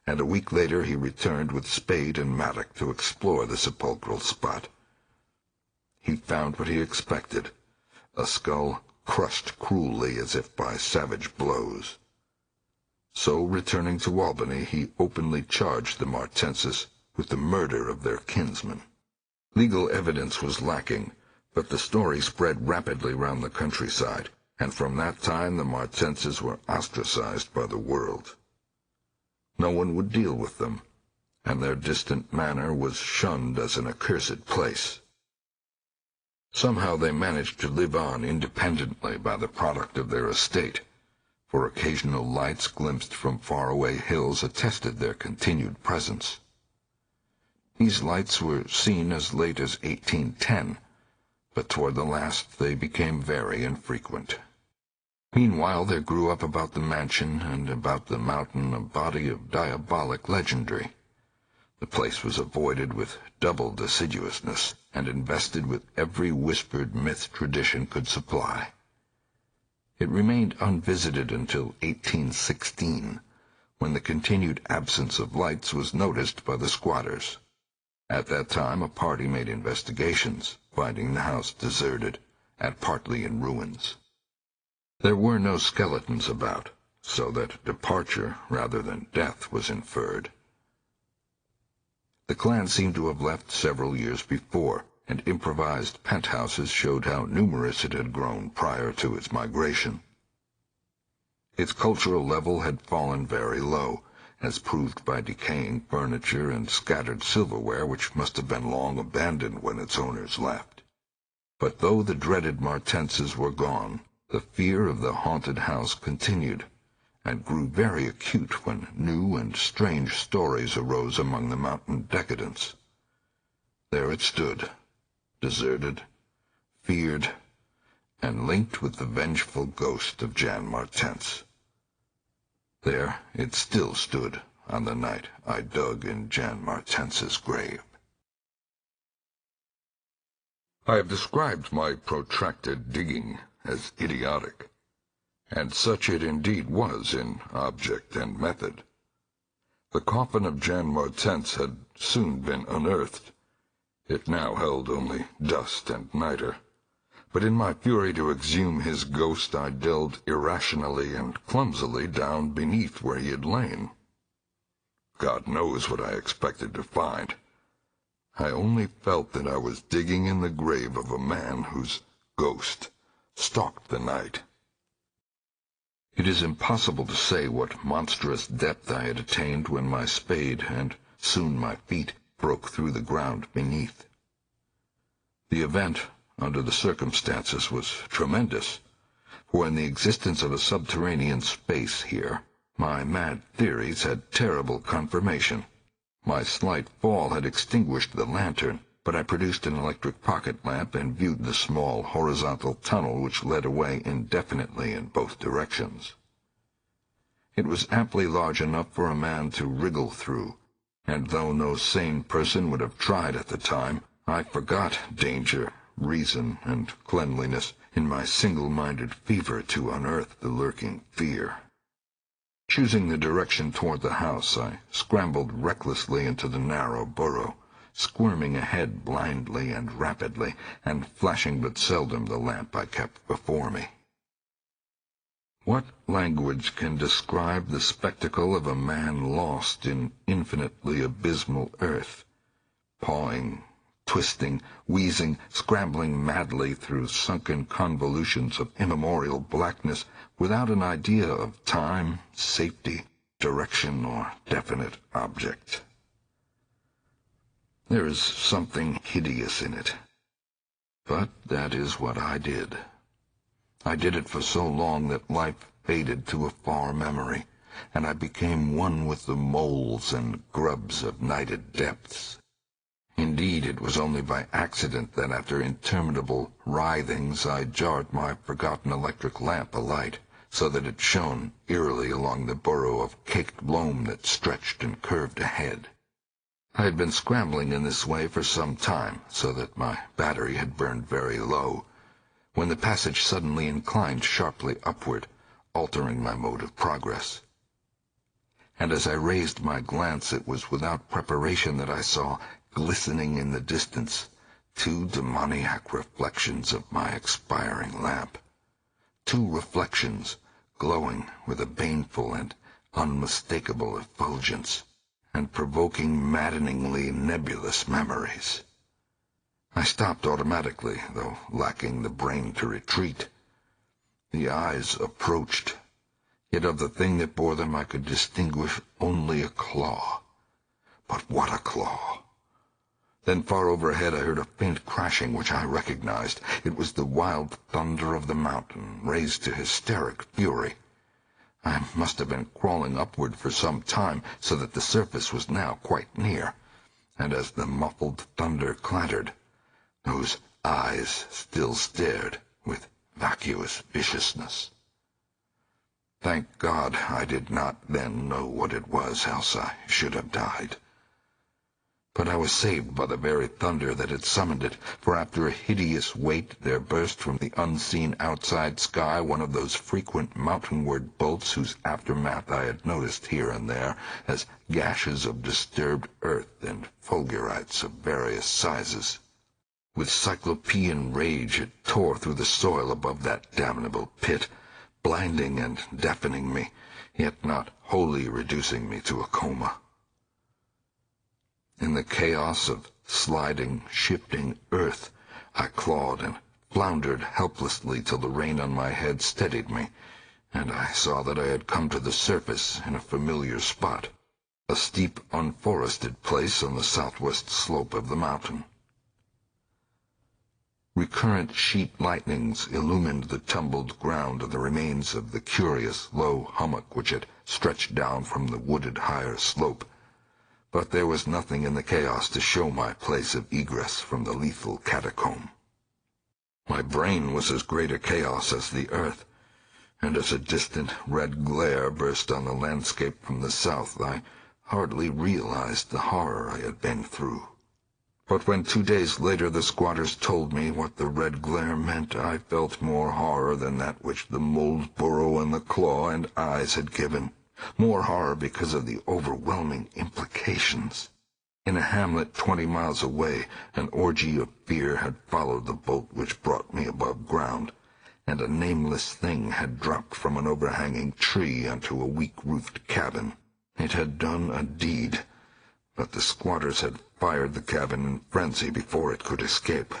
and a week later he returned with spade and mattock to explore the sepulchral spot. He found what he expected, a skull crushed cruelly as if by savage blows. So, returning to Albany, he openly charged the Martenses with the murder of their kinsman. Legal evidence was lacking, but the story spread rapidly round the countryside, and from that time the Martenses were ostracized by the world. No one would deal with them, and their distant manor was shunned as an accursed place. Somehow they managed to live on independently by the product of their estate, for occasional lights glimpsed from far-away hills attested their continued presence. These lights were seen as late as 1810, but toward the last they became very infrequent. Meanwhile, there grew up about the mansion and about the mountain a body of diabolic legendry. The place was avoided with doubled assiduousness, and invested with every whispered myth tradition could supply. It remained unvisited until 1816, when the continued absence of lights was noticed by the squatters. At that time a party made investigations, finding the house deserted and partly in ruins. There were no skeletons about, so that departure rather than death was inferred. The clan seemed to have left several years before, and improvised penthouses showed how numerous it had grown prior to its migration. Its cultural level had fallen very low, as proved by decaying furniture and scattered silverware which must have been long abandoned when its owners left. But though the dreaded Martenses were gone, the fear of the haunted house continued, and grew very acute when new and strange stories arose among the mountain decadents. There it stood, deserted, feared, and linked with the vengeful ghost of Jan Martense. There it still stood on the night I dug in Jan Martense's grave. I have described my protracted digging as idiotic, and such it indeed was in object and method. The coffin of Jan Martense had soon been unearthed. It now held only dust and niter. But in my fury to exhume his ghost, I delved irrationally and clumsily down beneath where he had lain. God knows what I expected to find. I only felt that I was digging in the grave of a man whose ghost stalked the night. It is impossible to say what monstrous depth I had attained when my spade, and soon my feet, broke through the ground beneath. The event, under the circumstances, was tremendous, for in the existence of a subterranean space here, my mad theories had terrible confirmation. My slight fall had extinguished the lantern, but I produced an electric pocket lamp and viewed the small horizontal tunnel which led away indefinitely in both directions. It was amply large enough for a man to wriggle through, and though no sane person would have tried at the time, I forgot danger, reason, and cleanliness in my single-minded fever to unearth the lurking fear. Choosing the direction toward the house, I scrambled recklessly into the narrow burrow, squirming ahead blindly and rapidly, and flashing but seldom the lamp I kept before me. What language can describe the spectacle of a man lost in infinitely abysmal earth, pawing, twisting, wheezing, scrambling madly through sunken convolutions of immemorial blackness, without an idea of time, safety, direction, or definite object? There is something hideous in it. But that is what I did. I did it for so long that life faded to a far memory, and I became one with the moles and grubs of nighted depths. Indeed, it was only by accident that after interminable writhings I jarred my forgotten electric lamp alight, so that it shone eerily along the burrow of caked loam that stretched and curved ahead. I had been scrambling in this way for some time, so that my battery had burned very low, when the passage suddenly inclined sharply upward, altering my mode of progress. And as I raised my glance, it was without preparation that I saw, glistening in the distance, two demoniac reflections of my expiring lamp. Two reflections, glowing with a baneful and unmistakable effulgence, and provoking maddeningly nebulous memories. I stopped automatically, though lacking the brain to retreat. The eyes approached, yet of the thing that bore them I could distinguish only a claw. But what a claw! Then far overhead I heard a faint crashing which I recognized. It was the wild thunder of the mountain, raised to hysteric fury. I must have been crawling upward for some time, so that the surface was now quite near, and as the muffled thunder clattered, those eyes still stared with vacuous viciousness. Thank God I did not then know what it was, else I should have died. But I was saved by the very thunder that had summoned it, for after a hideous wait there burst from the unseen outside sky one of those frequent mountainward bolts whose aftermath I had noticed here and there as gashes of disturbed earth and fulgurites of various sizes. With cyclopean rage it tore through the soil above that damnable pit, blinding and deafening me, yet not wholly reducing me to a coma. In the chaos of sliding, shifting earth, I clawed and floundered helplessly till the rain on my head steadied me, and I saw that I had come to the surface in a familiar spot, a steep, unforested place on the southwest slope of the mountain. Recurrent sheet lightnings illumined the tumbled ground and the remains of the curious low hummock which had stretched down from the wooded higher slope. But there was nothing in the chaos to show my place of egress from the lethal catacomb. My brain was as great a chaos as the earth, and as a distant red glare burst on the landscape from the south, I hardly realized the horror I had been through. But when 2 days later the squatters told me what the red glare meant, I felt more horror than that which the mold burrow and the claw and eyes had given. More horror because of the overwhelming implications. In a hamlet 20 miles away, an orgy of fear had followed the bolt which brought me above ground, and a nameless thing had dropped from an overhanging tree onto a weak-roofed cabin. It had done a deed, but the squatters had fired the cabin in frenzy before it could escape.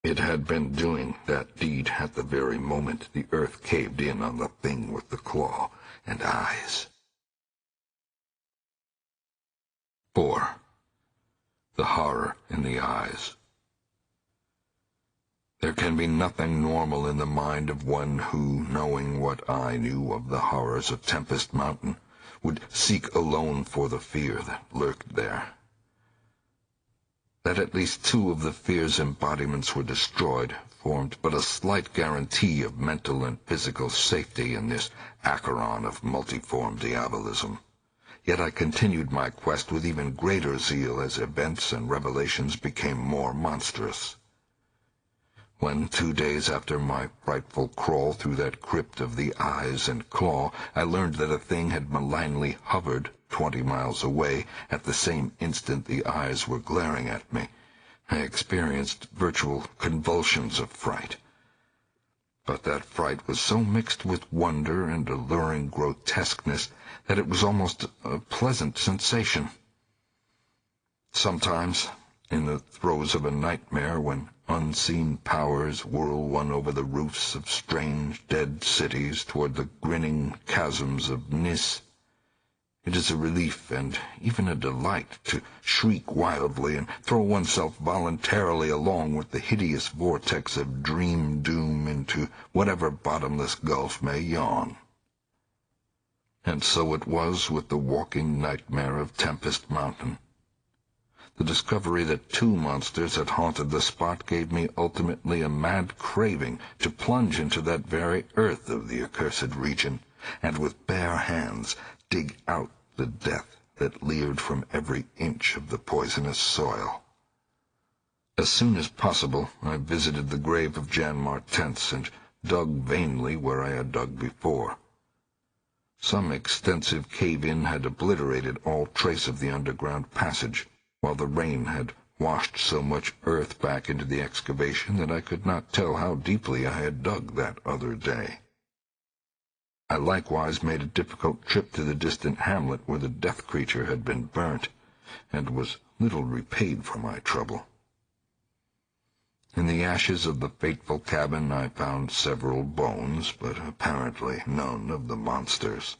It had been doing that deed at the very moment the earth caved in on the thing with the claw and eyes. 4. The horror in the eyes. There can be nothing normal in the mind of one who, knowing what I knew of the horrors of Tempest Mountain, would seek alone for the fear that lurked there. That at least 2 of the fear's embodiments were destroyed formed but a slight guarantee of mental and physical safety in this acheron of multiform diabolism. Yet I continued my quest with even greater zeal as events and revelations became more monstrous. When 2 days after my frightful crawl through that crypt of the eyes and claw, I learned that a thing had malignly hovered 20 miles away at the same instant the eyes were glaring at me, I experienced virtual convulsions of fright. But that fright was so mixed with wonder and alluring grotesqueness that it was almost a pleasant sensation. Sometimes, in the throes of a nightmare, when unseen powers whirl one over the roofs of strange dead cities toward the grinning chasms of Nis, it is a relief and even a delight to shriek wildly and throw oneself voluntarily along with the hideous vortex of dream doom into whatever bottomless gulf may yawn. And so it was with the walking nightmare of Tempest Mountain. The discovery that 2 monsters had haunted the spot gave me ultimately a mad craving to plunge into that very earth of the accursed region, and with bare hands dig out the death that leered from every inch of the poisonous soil. As soon as possible, I visited the grave of Jan Martense and dug vainly where I had dug before. Some extensive cave-in had obliterated all trace of the underground passage, while the rain had washed so much earth back into the excavation that I could not tell how deeply I had dug that other day. I likewise made a difficult trip to the distant hamlet where the death creature had been burnt, and was little repaid for my trouble. In the ashes of the fateful cabin I found several bones, but apparently none of the monsters.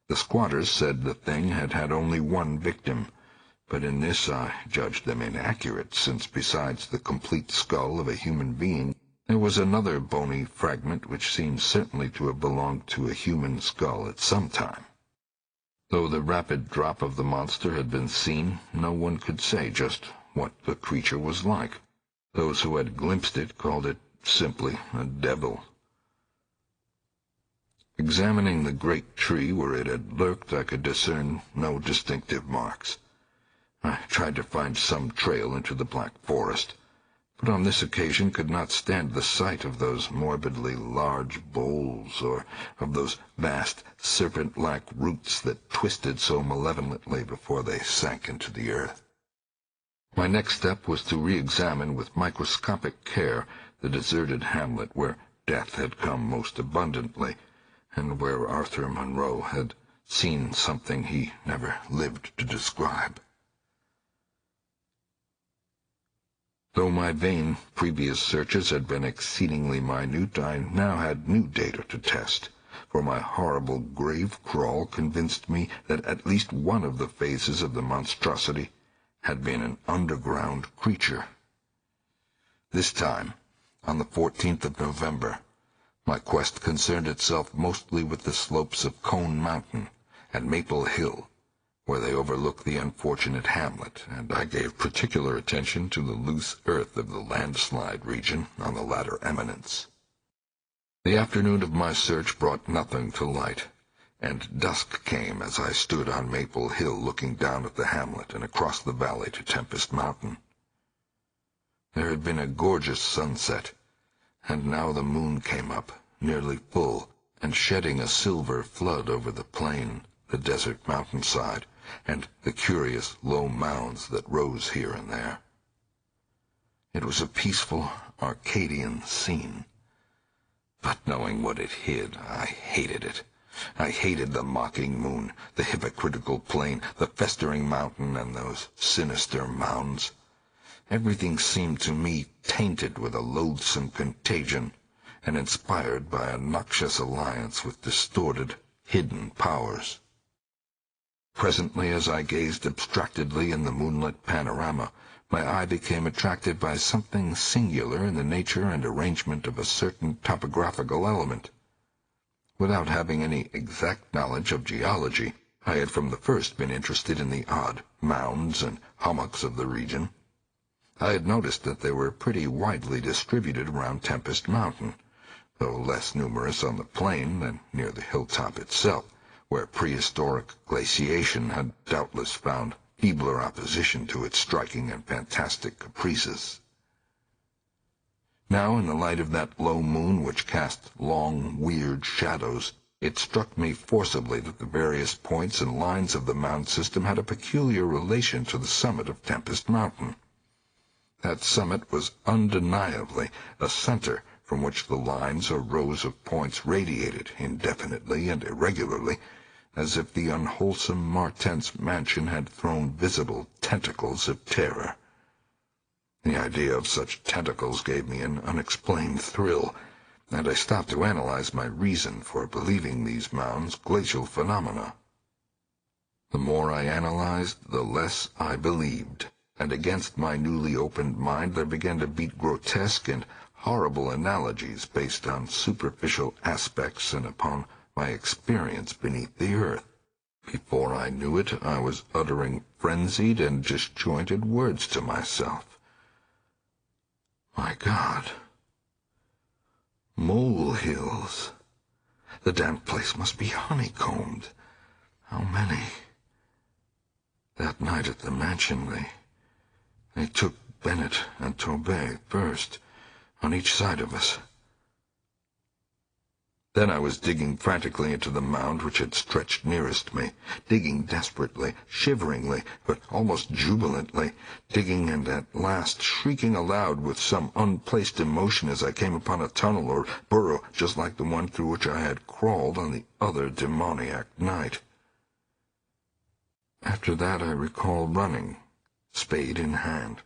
The squatters said the thing had had only 1 victim, but in this I judged them inaccurate, since besides the complete skull of a human being, there was another bony fragment which seemed certainly to have belonged to a human skull at some time. Though the rapid drop of the monster had been seen, no one could say just what the creature was like. Those who had glimpsed it called it simply a devil. Examining the great tree where it had lurked, I could discern no distinctive marks. I tried to find some trail into the black forest, but on this occasion could not stand the sight of those morbidly large boles, or of those vast serpent-like roots that twisted so malevolently before they sank into the earth. My next step was to re-examine with microscopic care the deserted hamlet where death had come most abundantly, and where Arthur Monroe had seen something he never lived to describe. Though my vain previous searches had been exceedingly minute, I now had new data to test, for my horrible grave crawl convinced me that at least one of the phases of the monstrosity had been an underground creature. This time, on the 14th of November, my quest concerned itself mostly with the slopes of Cone Mountain and Maple Hill, where they overlook the unfortunate hamlet, and I gave particular attention to the loose earth of the landslide region on the latter eminence. The afternoon of my search brought nothing to light, and dusk came as I stood on Maple Hill looking down at the hamlet and across the valley to Tempest Mountain. There had been a gorgeous sunset, and now the moon came up, nearly full, and shedding a silver flood over the plain, the desert mountainside, and the curious low mounds that rose here and there. It was a peaceful, Arcadian scene. But knowing what it hid, I hated it. I hated the mocking moon, the hypocritical plain, the festering mountain, and those sinister mounds. Everything seemed to me tainted with a loathsome contagion, and inspired by a noxious alliance with distorted, hidden powers. Presently, as I gazed abstractedly in the moonlit panorama, my eye became attracted by something singular in the nature and arrangement of a certain topographical element. Without having any exact knowledge of geology, I had from the first been interested in the odd mounds and hummocks of the region. I had noticed that they were pretty widely distributed around Tempest Mountain, though less numerous on the plain than near the hilltop itself, where prehistoric glaciation had doubtless found feebler opposition to its striking and fantastic caprices. Now, in the light of that low moon which cast long, weird shadows, it struck me forcibly that the various points and lines of the mound system had a peculiar relation to the summit of Tempest Mountain. That summit was undeniably a center from which the lines or rows of points radiated indefinitely and irregularly, as if the unwholesome Martense mansion had thrown visible tentacles of terror. The idea of such tentacles gave me an unexplained thrill, and I stopped to analyze my reason for believing these mounds glacial phenomena. The more I analyzed, the less I believed, and against my newly opened mind there began to beat grotesque and horrible analogies based on superficial aspects and upon my experience beneath the earth. Before I knew it, I was uttering frenzied and disjointed words to myself. My God! Molehills! The damned place must be honeycombed. How many? That night at the mansion, they took Bennett and Tobey first, on each side of us. Then I was digging frantically into the mound which had stretched nearest me, digging desperately, shiveringly, but almost jubilantly, digging and at last shrieking aloud with some unplaced emotion as I came upon a tunnel or burrow just like the one through which I had crawled on the other demoniac night. After that I recall running, spade in hand.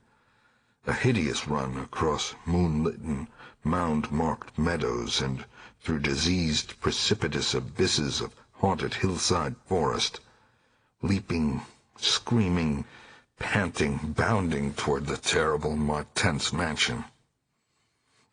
A hideous run across moonlit, mound-marked meadows and through diseased, precipitous abysses of haunted hillside forest, leaping, screaming, panting, bounding toward the terrible Martense mansion.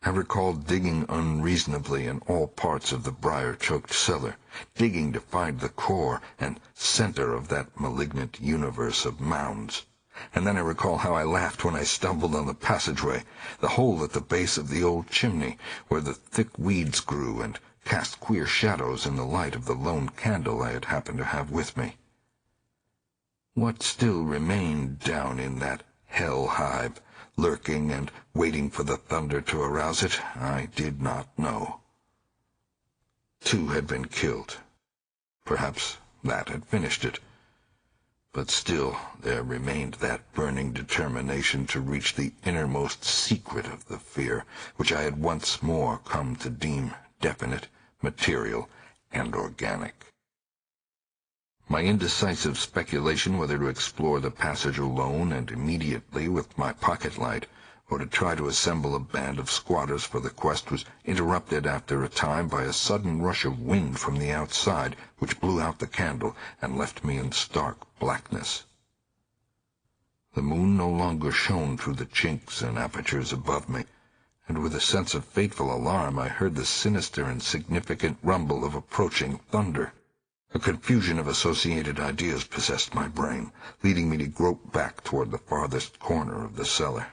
I recalled digging unreasonably in all parts of the briar-choked cellar, digging to find the core and center of that malignant universe of mounds, And then I recall how I laughed when I stumbled on the passageway, the hole at the base of the old chimney, where the thick weeds grew and cast queer shadows in the light of the lone candle I had happened to have with me. What still remained down in that hell hive, lurking and waiting for the thunder to arouse it, I did not know. 2 had been killed. Perhaps that had finished it. But still there remained that burning determination to reach the innermost secret of the fear, which I had once more come to deem definite, material, and organic. My indecisive speculation whether to explore the passage alone and immediately with my pocket light, or to try to assemble a band of squatters for the quest, was interrupted after a time by a sudden rush of wind from the outside, which blew out the candle and left me in stark blackness. The moon no longer shone through the chinks and apertures above me, and with a sense of fateful alarm I heard the sinister and significant rumble of approaching thunder. A confusion of associated ideas possessed my brain, leading me to grope back toward the farthest corner of the cellar.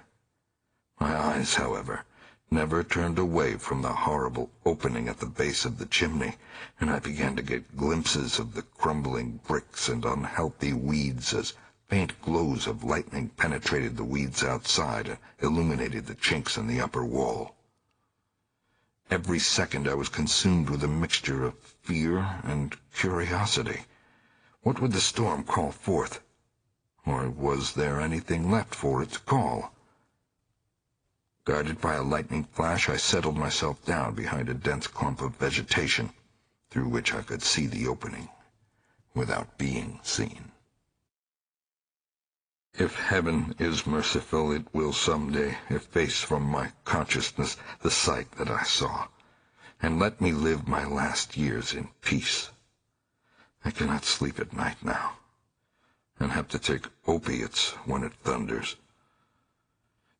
My eyes, however, never turned away from the horrible opening at the base of the chimney, and I began to get glimpses of the crumbling bricks and unhealthy weeds as faint glows of lightning penetrated the weeds outside and illuminated the chinks in the upper wall. Every second I was consumed with a mixture of fear and curiosity. What would the storm call forth? Or was there anything left for it to call? Guided by a lightning flash, I settled myself down behind a dense clump of vegetation, through which I could see the opening, without being seen. If heaven is merciful, it will someday efface from my consciousness the sight that I saw, and let me live my last years in peace. I cannot sleep at night now, and have to take opiates when it thunders.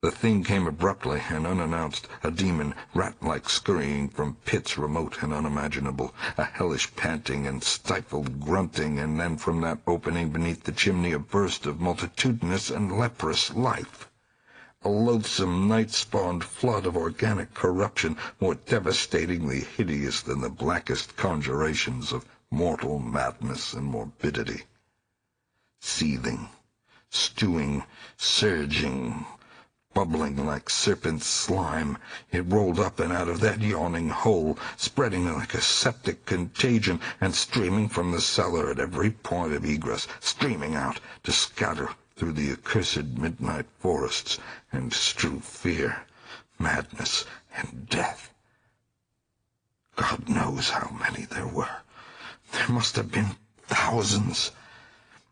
The thing came abruptly and unannounced, a demon, rat-like, scurrying from pits remote and unimaginable, a hellish panting and stifled grunting, and then from that opening beneath the chimney a burst of multitudinous and leprous life. A loathsome night-spawned flood of organic corruption, more devastatingly hideous than the blackest conjurations of mortal madness and morbidity. Seething, stewing, surging, bubbling like serpent slime, it rolled up and out of that yawning hole, spreading like a septic contagion, and streaming from the cellar at every point of egress, streaming out to scatter through the accursed midnight forests and strew fear, madness, and death. God knows how many there were. There must have been thousands.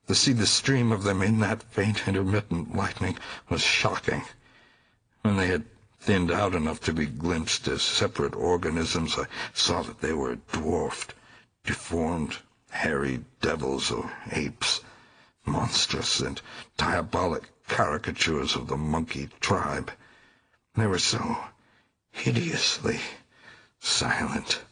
To see the stream of them in that faint intermittent lightning was shocking. When they had thinned out enough to be glimpsed as separate organisms, I saw that they were dwarfed, deformed, hairy devils or apes, monstrous and diabolic caricatures of the monkey tribe. They were so hideously silent.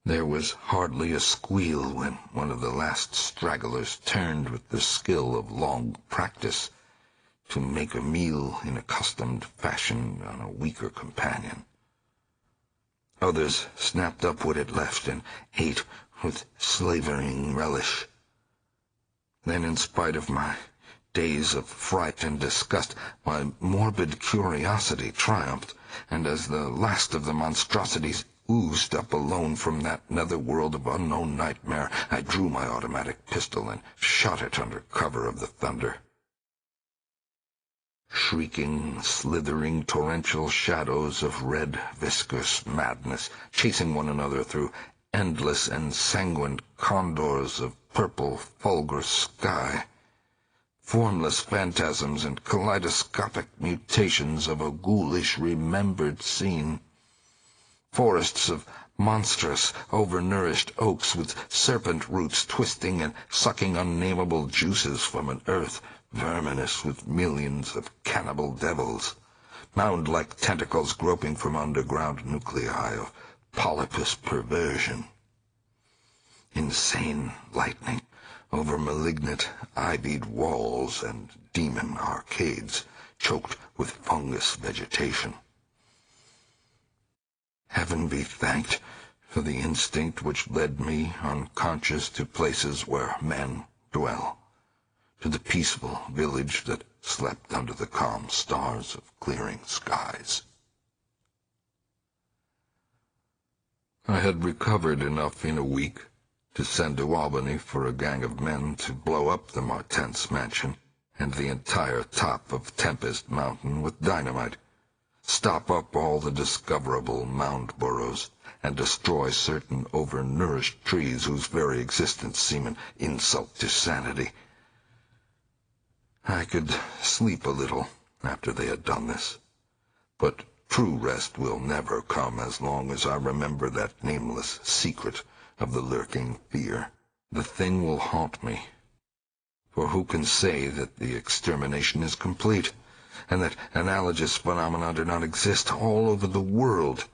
There was hardly a squeal when one of the last stragglers turned with the skill of long practice to make a meal in accustomed fashion on a weaker companion. Others snapped up what it left and ate with slavering relish. Then, in spite of my days of fright and disgust, my morbid curiosity triumphed, and as the last of the monstrosities oozed up alone from that netherworld of unknown nightmare, I drew my automatic pistol and shot it under cover of the thunder. Shrieking, slithering, torrential shadows of red, viscous madness, chasing one another through endless and sanguine condors of purple, fulgur sky. Formless phantasms and kaleidoscopic mutations of a ghoulish, remembered scene. Forests of monstrous, overnourished oaks with serpent roots twisting and sucking unnameable juices from an earth verminous with millions of cannibal devils, mound-like tentacles groping from underground nuclei of polypus perversion. Insane lightning, over malignant, ivied walls and demon arcades choked with fungus vegetation. Heaven be thanked for the instinct which led me unconscious to places where men dwell, to the peaceful village that slept under the calm stars of clearing skies. I had recovered enough in a week to send to Albany for a gang of men to blow up the Martense mansion and the entire top of Tempest Mountain with dynamite, stop up all the discoverable mound burrows, and destroy certain overnourished trees whose very existence seemed an insult to sanity. I could sleep a little after they had done this, but true rest will never come as long as I remember that nameless secret of the lurking fear. The thing will haunt me, for who can say that the extermination is complete, and that analogous phenomena do not exist all over the world?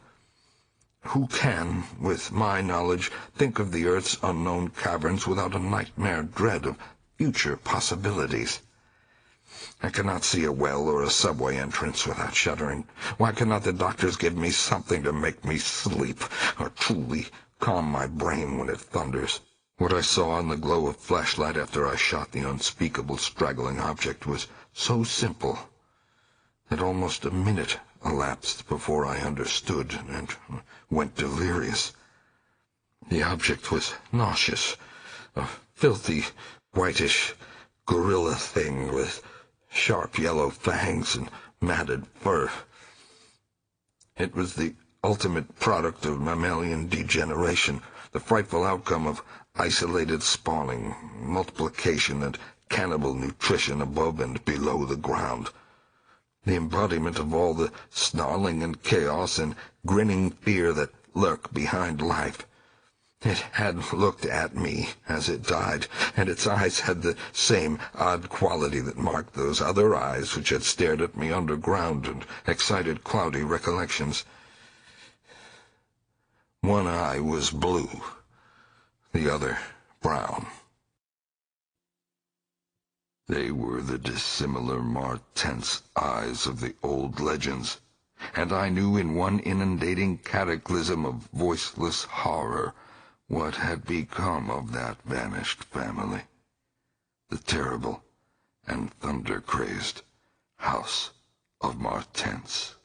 Who can, with my knowledge, think of the Earth's unknown caverns without a nightmare dread of future possibilities? I cannot see a well or a subway entrance without shuddering. Why cannot the doctors give me something to make me sleep, or truly calm my brain when it thunders? What I saw in the glow of flashlight after I shot the unspeakable straggling object was so simple that almost a minute elapsed before I understood and went delirious. The object was nauseous, a filthy, whitish gorilla thing with sharp yellow fangs and matted fur. It was the ultimate product of mammalian degeneration, the frightful outcome of isolated spawning, multiplication, and cannibal nutrition above and below the ground. The embodiment of all the snarling and chaos and grinning fear that lurk behind life. It had looked at me as it died, and its eyes had the same odd quality that marked those other eyes which had stared at me underground and excited cloudy recollections. One eye was blue, the other brown. They were the dissimilar Martense eyes of the old legends, and I knew in one inundating cataclysm of voiceless horror what had become of that vanished family, the terrible and thunder-crazed House of Martense.